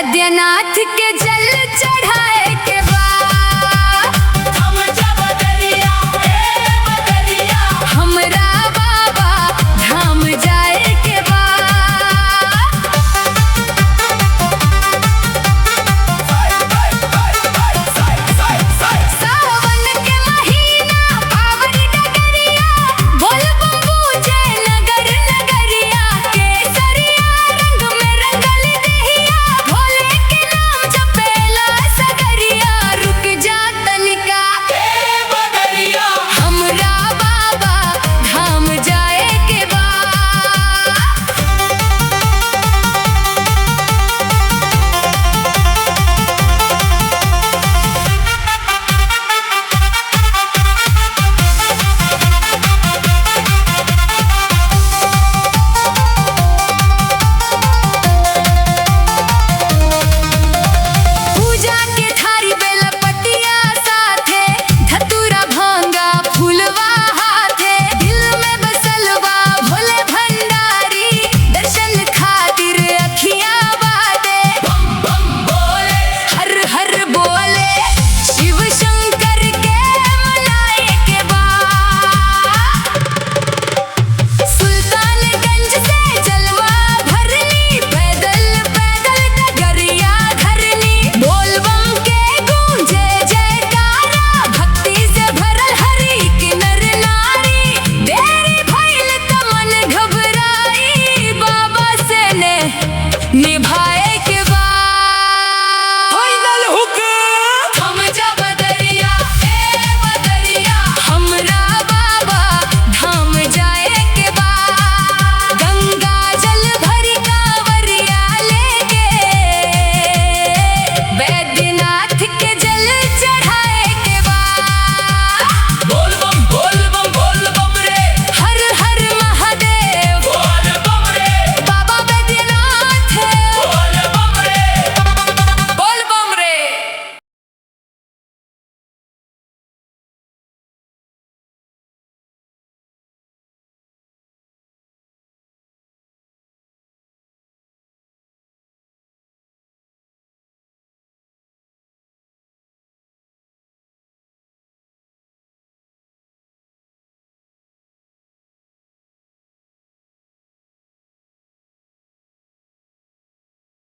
बैद्यनाथ के जल चढ़ाए के बाद हम जब बदरिया बदरिया हमरा बाबा धाम जाए के बाद। सावन के महीना पावन डगरिया बोल बम्बूजे नगर नगरिया केसरिया रंग में रंगल दहिया भोले के नाम जपेला सगरिया। रुक जा तनिका बदरिया हमरा बाबा धाम जाए के बाद। पूजा के थारी बेलपटिया साथे धतूरा भांगा फूलवा हाथे दिल में बसलवा भोले भंडारी दर्शन खातिर अखियां बाटे बोले हर हर बोले शिव शंकर के मनाए के बाद। सुल्तानगंज से जलवा भरनी पैदल पैदल डगरिया धरनी बोल बम के गूंजे जयकारा भक्ति से भरल हरि की नर नारी। देरी भइल त मन घबराई बाबा से ने निभा